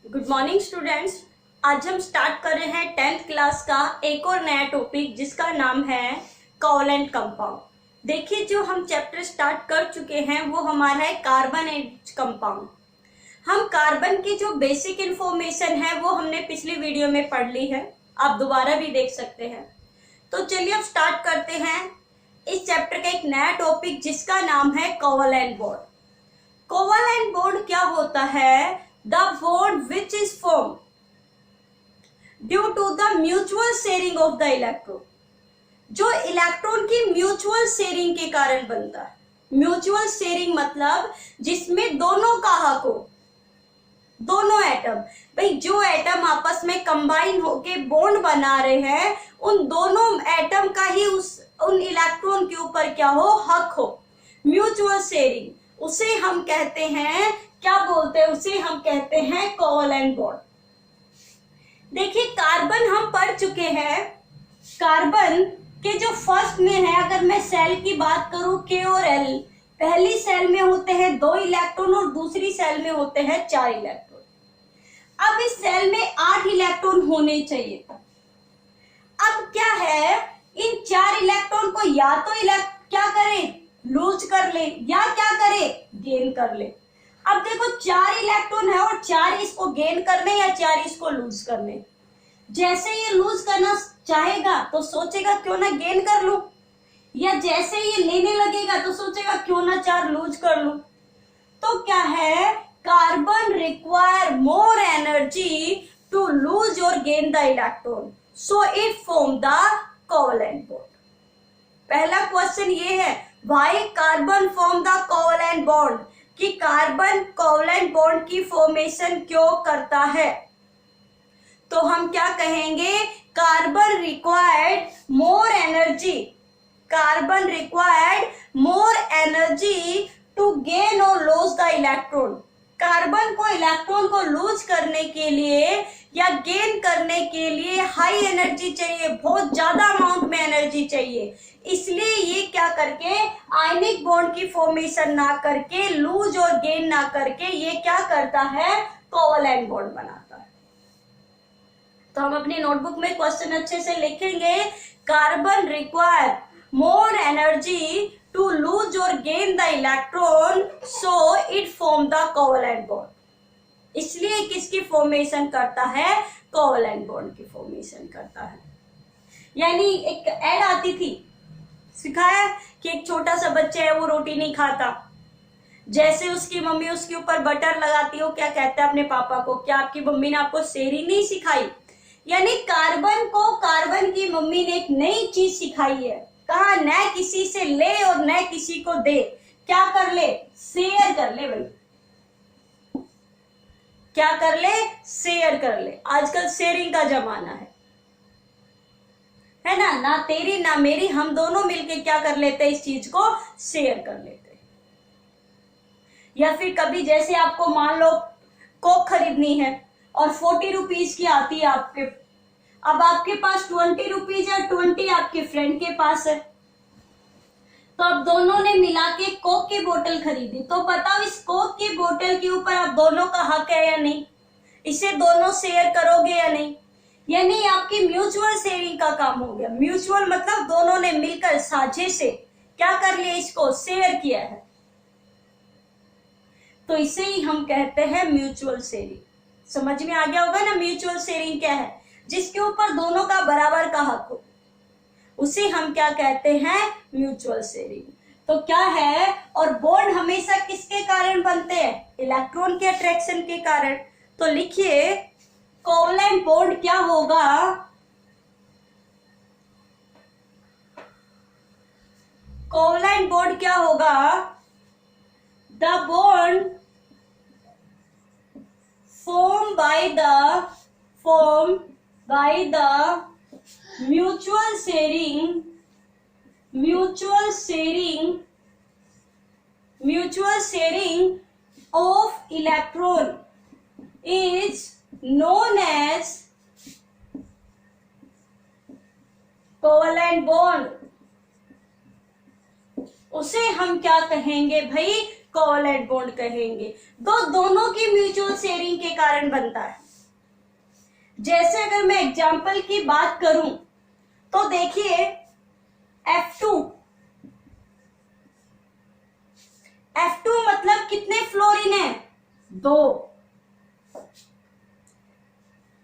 Good morning students. आज हम start कर रहे हैं 10th क्लास का एक और नया टॉपिक जिसका नाम है कोवलेंट कंपाउंड। देखिए, जो हम चैप्टर स्टार्ट कर चुके हैं वो हमारा है कार्बन एंड कंपाउंड। हम कार्बन की जो बेसिक इंफॉर्मेशन है वो हमने पिछली वीडियो में पढ़ ली है, आप दोबारा भी देख सकते हैं। तो चलिए अब स्टार्ट करते हैं इस चैप्टर का एक नया टॉपिक जिसका नाम है कोवलेंट बॉन्ड। कोवलेंट बॉन्ड क्या होता है? The bond which is formed due to the mutual sharing of the electron, जो इलेक्ट्रॉन की म्यूचुअल शेयरिंग के कारण बनता है। म्यूचुअल शेयरिंग मतलब जिसमें दोनों का हक हो, दोनों एटम, भाई जो एटम आपस में कंबाइन होके बॉन्ड बना रहे हैं उन दोनों एटम का ही उन इलेक्ट्रॉन के ऊपर क्या हो, हक हो। म्यूचुअल शेयरिंग उसे हम कहते हैं, क्या बोलते हैं उसे, हम कहते हैं कोवलेंट बॉन्ड। देखिए, कार्बन हम पढ़ चुके हैं। कार्बन के जो फर्स्ट में है, अगर मैं सेल की बात करूं के और एल, पहली सेल में होते हैं 2 इलेक्ट्रॉन और दूसरी सेल में होते हैं 4 इलेक्ट्रॉन। अब इस सेल में 8 इलेक्ट्रॉन होने चाहिए। अब क्या है, इन 4 इलेक्ट्रॉन को या तो क्या करे, लूज कर ले, या क्या करे, गेन कर ले। अब देखो 4 इलेक्ट्रॉन है और 4 इसको गेन करने या 4 इसको लूज करने। जैसे ये लूज करना चाहेगा तो सोचेगा क्यों ना गेन कर लूं, या जैसे ये लेने लगेगा तो सोचेगा क्यों ना 4 लूज कर लूं। तो क्या है, carbon require more energy to lose और gain the electron, so it form the covalent bond. पहला क्वेश्चन ये है, why carbon form the covalent bond, कि कार्बन कोवलेंट बॉन्ड की फॉर्मेशन क्यों करता है। तो हम क्या कहेंगे, carbon required more energy, carbon required more energy to gain और लूज द इलेक्ट्रॉन। कार्बन को इलेक्ट्रॉन को लूज करने के लिए या गेन करने के लिए हाई एनर्जी चाहिए, बहुत ज्यादा अमाउंट में एनर्जी चाहिए। इसलिए ये क्या करके आयनिक बॉन्ड की फॉर्मेशन ना करके, लूज और गेन ना करके, ये क्या करता है, कोवलेंट बॉन्ड बनाता है। तो हम अपनी नोटबुक में क्वेश्चन अच्छे से लिखेंगे, carbon require more energy to lose और gain the electron, so it form the covalent bond. इसलिए किसकी फॉर्मेशन करता है, कोवलेंट बॉन्ड की फॉर्मेशन करता है। यानी एक ऐड आती थी, सिखाया कि एक छोटा सा बच्चा है वो रोटी नहीं खाता, जैसे उसकी मम्मी उसके ऊपर बटर लगाती हो, क्या कहता है अपने पापा को, क्या आपकी मम्मी ने आपको शेयरिंग नहीं सिखाई। यानी कार्बन को कार्बन की मम्मी ने एक नई चीज सिखाई है, कहा न किसी से ले और न किसी को दे, क्या कर ले, शेयर कर ले। भाई क्या कर ले, शेयर कर ले। आजकल शेयरिंग का जमाना है ना, ना तेरी ना मेरी, हम दोनों मिलके क्या कर लेते हैं, इस चीज को शेयर कर लेते हैं। या फिर कभी जैसे आपको मान लो कोक खरीदनी है और 40 रुपीज की आती है आपके, अब आपके पास 20 रुपीज है, 20 आपके फ्रेंड के पास है, तो अब दोनों ने मिला के कोक की बोतल खरीदी। तो बताओ इस कोक की बोतल के ऊपर अब दोनों का हक है या नहीं, इसे दोनों शेयर करोगे या नहीं। यानी आपकी म्यूचुअल शेयरिंग का काम हो गया। म्यूचुअल मतलब दोनों ने मिलकर साझे से क्या कर लिया, इसको शेयर किया है। तो इसे ही हम कहते हैं म्यूचुअल शेयरिंग। समझ में आ गया होगा ना म्यूचुअल शेयरिंग क्या है, जिसके ऊपर दोनों का बराबर का हक हो, उसे हम क्या कहते हैं, म्यूचुअल शेयरिंग। तो क्या है, और बॉन्ड हमेशा किसके कारण बनते हैं, इलेक्ट्रॉन के अट्रैक्शन के कारण। तो लिखिए कोवलेंट बॉन्ड क्या होगा, कोवलेंट बॉन्ड क्या होगा, the bond formed by the mutual sharing of electron is known as covalent bond. उसे हम क्या कहेंगे भाई, कोवैलेंट बॉन्ड कहेंगे। दोनों की म्यूचुअल शेयरिंग के कारण बनता है। जैसे अगर मैं एग्जांपल की बात करूं तो देखिए F2 मतलब कितने फ्लोरीन है? 2।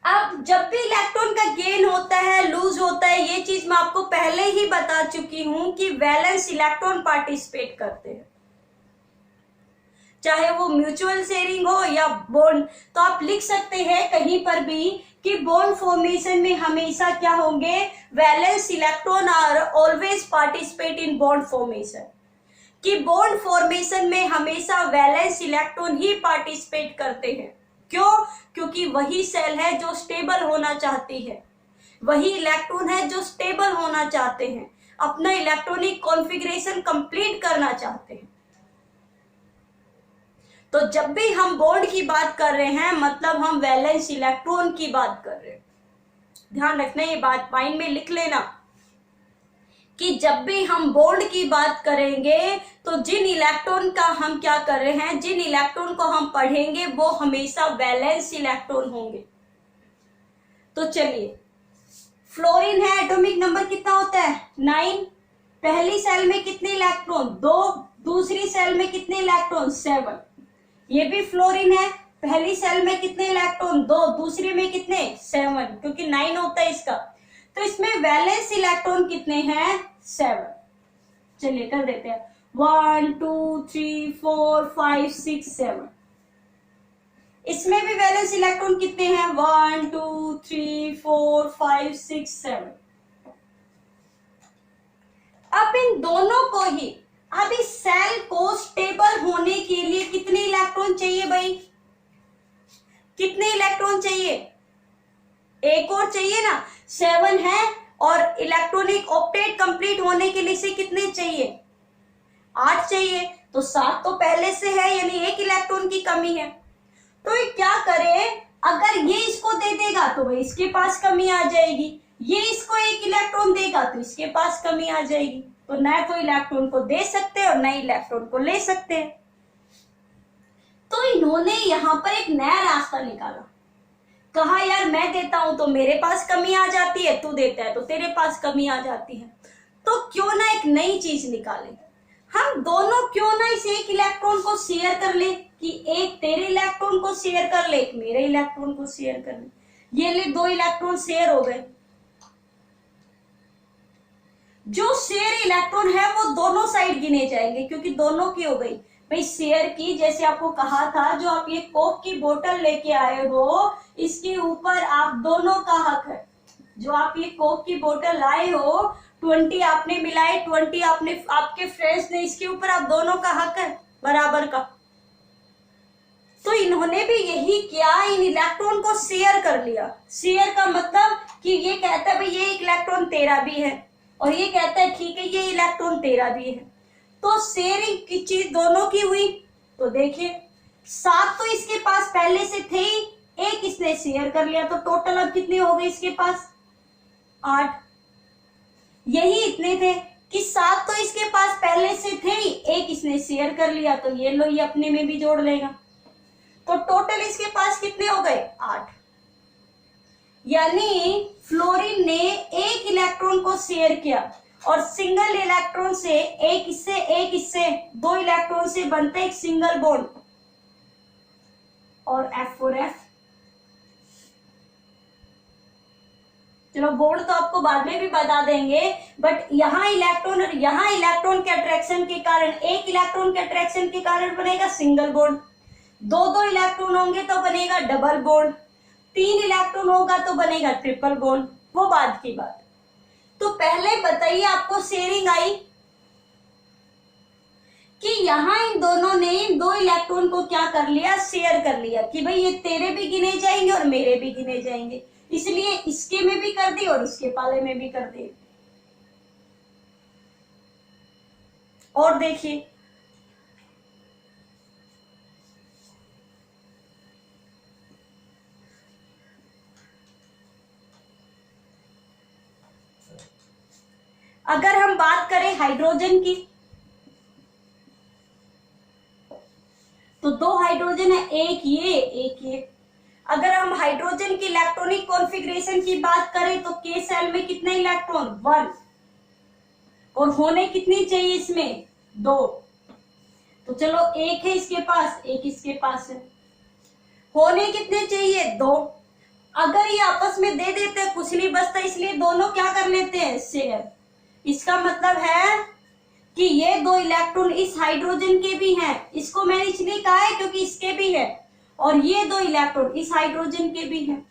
अब जब भी इलेक्ट्रॉन का गेन होता है, लूज होता है, ये चीज मैं आपको पहले ही बता चुकी हूं कि वैलेंस इलेक्ट्रॉन पार्टिसिपेट करते हैं, चाहे वो म्यूचुअल शेयरिंग हो या बॉन्ड। तो आप लिख सकते हैं कहीं पर भी कि बॉन्ड फॉर्मेशन में हमेशा क्या होंगे? Valence electron are always participate in bond formation, कि बॉन्ड फॉर्मेशन में हमेशा वैलेंस इलेक्ट्रॉन ही पार्टिसिपेट करते हैं। क्यों? क्योंकि वही सेल है जो स्टेबल होना चाहती है, वही इलेक्ट्रॉन है जो स्टेबल होना चाहते हैं, अपना इलेक्ट्रॉनिक कॉन्फ़िगरेशन कंप्लीट करना चाहते हैं। तो जब भी हम बॉन्ड की बात कर रहे हैं मतलब हम वैलेंस इलेक्ट्रॉन की बात कर रहे हैं। ध्यान रखना, ये बात माइंड में लिख लेना कि जब भी हम बॉन्ड की बात करेंगे तो जिन इलेक्ट्रॉन का हम क्या कर रहे हैं, जिन इलेक्ट्रॉन को हम पढ़ेंगे वो हमेशा वैलेंस इलेक्ट्रॉन होंगे। तो चलिए, फ्लोरीन है, एटॉमिक नंबर कितना होता है? 9। पहली सेल में कितने इलेक्ट्रॉन? 2। दूसरी सेल में कितने इलेक्ट्रॉन? 7। ये भी फ्लोरीन है, पहली सेल में कितने इलेक्ट्रॉन? 2। दूसरी में कितने? 7, क्योंकि 9 होता है इसका। तो इसमें वैलेंस इलेक्ट्रॉन कितने हैं? 7। चलिए कर देते हैं। 1 2 3 4 5 6 7। इसमें भी वैलेंस इलेक्ट्रॉन कितने हैं? 1 2 3 4 5 6 7। अब इन दोनों को ही, अब इस सेल को स्टेबल होने के लिए कितने इलेक्ट्रॉन चाहिए भाई? कितने इलेक्ट्रॉन चाहिए? एक और चाहिए ना, 7 है, और इलेक्ट्रॉनिक ऑक्टेट कंप्लीट होने के लिए से कितने चाहिए? 8 चाहिए। तो 7 तो पहले से है, यानी एक इलेक्ट्रॉन की कमी है। तो ये क्या करे? अगर ये इसको दे देगा तो भाई इसके पास कमी आ जाएगी, ये इसको एक इलेक्ट्रॉन देगा तो इसके पास कमी आ जाएगी। तो न तो इलेक्ट्रॉन को दे सकते हैं और न इलेक्ट्रॉन को ले सकते हैं। तो इन्होंने यहां पर एक नया रास्ता निकाला, कहा यार मैं देता हूं तो मेरे पास कमी आ जाती है, तू देता है तो तेरे पास कमी आ जाती है, तो क्यों ना एक नई चीज निकाले। हम दोनों क्यों ना इस एक इलेक्ट्रॉन को शेयर कर ले, कि एक तेरे इलेक्ट्रॉन को शेयर कर ले, एक मेरे इलेक्ट्रॉन को शेयर कर ले। ये ले 2 इलेक्ट्रॉन शेयर हो गए। जो शेयर इलेक्ट्रॉन है वो दोनों साइड गिने जाएंगे, क्योंकि दोनों की हो गई भाई शेयर की। जैसे आपको कहा था, जो आप ये कोक की बोतल लेके आए हो इसके ऊपर आप दोनों का हक है। जो आप ये कोक की बोतल लाए हो, 20 आपने मिलाए, 20 आपने, आपके फ्रेंड्स ने, इसके ऊपर आप दोनों का हक है बराबर का। तो इन्होंने भी यही किया, इन इलेक्ट्रॉन को शेयर कर लिया। शेयर का मतलब कि ये कहता है भाई ये इलेक्ट्रॉन तेरा भी है, और ये कहता है ठीक है ये इलेक्ट्रॉन तेरा भी है। तो शेयरिंग की चीज दोनों की हुई। तो देखिए 7 तो इसके पास पहले से थे ही, एक इसने शेयर कर लिया, तो टोटल अब कितने हो गए इसके पास? 8। यही इतने थे कि 7 तो इसके पास पहले से थे ही, एक इसने शेयर कर लिया, तो ये लो ये अपने में भी जोड़ लेगा। तो टोटल इसके पास कितने हो गए? 8। यानी फ्लोरीन ने एक इलेक्ट्रॉन को शेयर किया, और सिंगल इलेक्ट्रॉन से, एक इससे 2 इलेक्ट्रॉन से बनता है एक सिंगल बॉन्ड, और F4F। चलो बॉन्ड तो आपको बाद में भी बता देंगे, बट यहाँ इलेक्ट्रॉन और यहाँ इलेक्ट्रॉन के अट्रैक्शन के कारण, एक इलेक्ट्रॉन के अट्रैक्शन के कारण बनेगा सिंगल बॉन्ड, 2 इलेक्ट्रॉन होंगे तो बनेगा डबल बॉन्ड, 3 इलेक्ट्रॉन होगा तो बनेगा ट्रिपल बॉन्ड, वो बाद की बात। तो पहले बताइए आपको शेयरिंग आई कि यहाँ इन दोनों ने इन 2 इलेक्ट्रॉन को क्या कर लिया? शेयर कर लिया, कि भाई ये तेरे भी गिने जाएंगे और मेरे भी गिने जाएंगे, इसलिए इसके में भी कर दी और इसके पाले में भी कर दी। और देखिए अगर हम बात करें हाइड्रोजन की, तो 2 हाइड्रोजन है, एक ये। अगर हम हाइड्रोजन की इलेक्ट्रॉनिक कॉन्फ़िगरेशन की बात करें तो के सेल में कितने इलेक्ट्रॉन, 1, और होने कितनी चाहिए इसमें, 2। तो चलो एक है इसके पास, एक इसके पास है, होने कितने चाहिए, 2। अगर ये आपस में दे देते हैं कुछ नहीं बचता, इसलिए दोनों क्या कर लेते हैं, शेयर। इसका मतलब है कि ये 2 इलेक्ट्रॉन इस हाइड्रोजन के भी हैं, इसको मैंने इसलिए कहा है क्योंकि इसके भी है, और ये 2 इलेक्ट्रॉन इस हाइड्रोजन के भी हैं,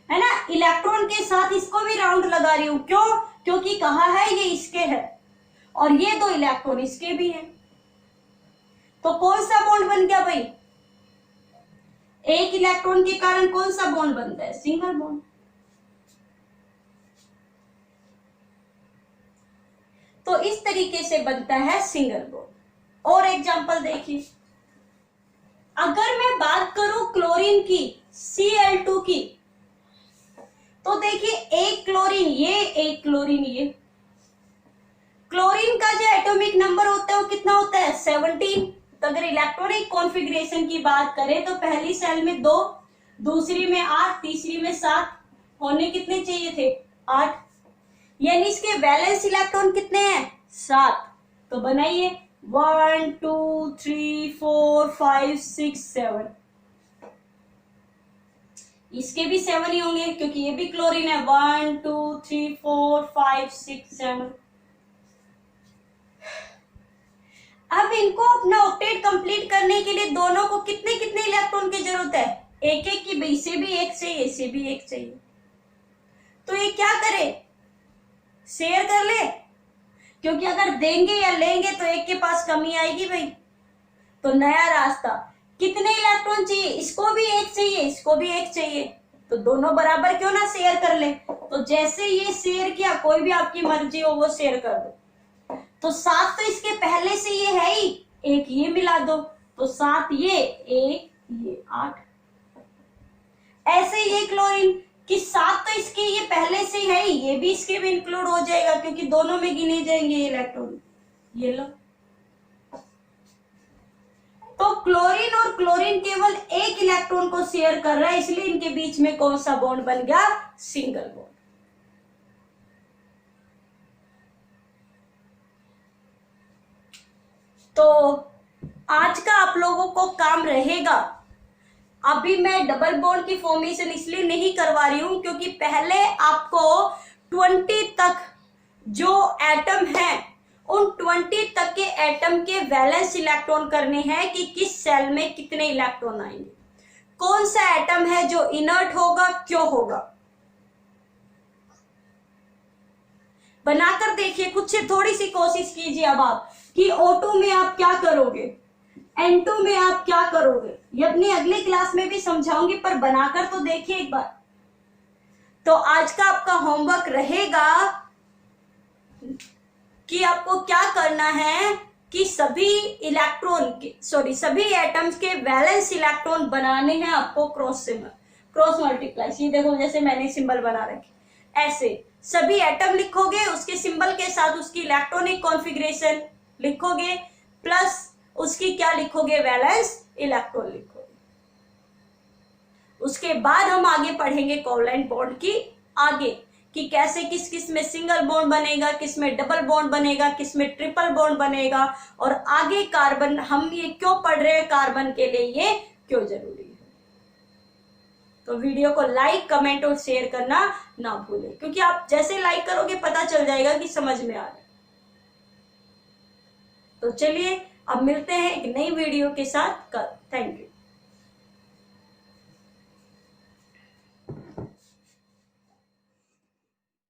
है ना। इलेक्ट्रॉन के साथ इसको भी राउंड लगा रही हूं, क्यों, क्योंकि कहा है ये इसके है और ये 2 इलेक्ट्रॉन इसके भी हैं। तो कौन सा बॉन्ड बन गया भाई, एक इलेक्ट्रॉन के कारण कौन सा बॉन्ड बनता है, सिंगल बॉन्ड। तो इस तरीके से बनता है सिंगल बॉन्ड। और एग्जांपल देखिए, अगर मैं बात करूं क्लोरीन की, Cl2 की, तो देखिए एक क्लोरीन ये, एक क्लोरीन ये। क्लोरीन का जो एटॉमिक नंबर होता है वो कितना होता है, 17। तो अगर इलेक्ट्रॉनिक कॉन्फ़िगरेशन की बात करें तो पहली सेल में 2, दूसरी में 8, तीसरी में 7, होने कितने चाहिए थे, 8। यानी इसके वैलेंस इलेक्ट्रॉन कितने हैं, 7। तो बनाइए 1 2 3 4 5 6 7, इसके भी 7 ही होंगे क्योंकि ये भी क्लोरीन है। 1 2 3 4 5 6 7। अब इनको अपना ऑक्टेट कंप्लीट करने के लिए दोनों को कितने कितने इलेक्ट्रॉन की जरूरत है, एक एक की, बी से भी एक चाहिए, से भी एक चाहिए। तो ये क्या करे, शेयर कर ले, क्योंकि अगर देंगे या लेंगे तो एक के पास कमी आएगी भाई। तो नया रास्ता, कितने इलेक्ट्रॉन चाहिए, इसको भी एक चाहिए, इसको भी एक चाहिए, तो दोनों बराबर क्यों ना शेयर कर ले। तो जैसे ये शेयर किया, कोई भी आपकी मर्जी हो वो शेयर कर दो। तो 7 तो इसके पहले से ये है ही, एक ये मिला दो, तो 7 ये, एक ये, 8। ऐसे ये क्लोरीन कि 7 तो इसके ये पहले से है ही, ये भी इसके भी इंक्लूड हो जाएगा क्योंकि दोनों में गिने जाएंगे ये इलेक्ट्रॉन। ये लो, तो क्लोरीन और क्लोरीन केवल एक इलेक्ट्रॉन को शेयर कर रहा है, इसलिए इनके बीच में कौन सा बॉन्ड बन गया, सिंगल बॉन्ड। तो आज का आप लोगों को काम रहेगा, अभी मैं डबल बॉन्ड की फॉर्मेशन इसलिए नहीं करवा रही हूं क्योंकि पहले आपको 20 तक जो एटम है उन 20 तक के एटम के वैलेंस इलेक्ट्रॉन करने हैं कि किस सेल में कितने इलेक्ट्रॉन आएंगे, कौन सा एटम है जो इनर्ट होगा, क्यों होगा। बनाकर देखिए, खुद से थोड़ी सी कोशिश कीजिए अब आप कि O2 में आप क्या करोगे, N2 में आप क्या करोगे। ये अपनी अगली क्लास में भी समझाऊंगी, पर बनाकर तो देखिए एक बार। तो आज का आपका होमवर्क रहेगा कि आपको क्या करना है कि सभी एटम्स के वैलेंस इलेक्ट्रॉन बनाने हैं आपको क्रॉस मल्टीप्लाई। ये देखो जैसे मैंने सिंबल बना रखे, ऐसे सभी एटम लिखोगे, उसके सिंबल के साथ उसकी इलेक्ट्रॉनिक कॉन्फ़िगरेशन लिखोगे, प्लस उसकी क्या लिखोगे, वैलेंस इलेक्ट्रॉन लिखोगे। उसके बाद हम आगे पढ़ेंगे कोवलेंट बॉन्ड की आगे कि कैसे किस किस में सिंगल बॉन्ड बनेगा, किस में डबल बॉन्ड बनेगा, किस में ट्रिपल बॉन्ड बनेगा, और आगे कार्बन हम ये क्यों पढ़ रहे हैं, कार्बन के लिए ये क्यों जरूरी है। तो वीडियो को लाइक, कमेंट और शेयर करना ना भूलें, क्योंकि आप जैसे लाइक करोगे पता चल जाएगा कि समझ में आ रहा है। तो चलिए अब मिलते हैं एक नई वीडियो के साथ कल। Thank you.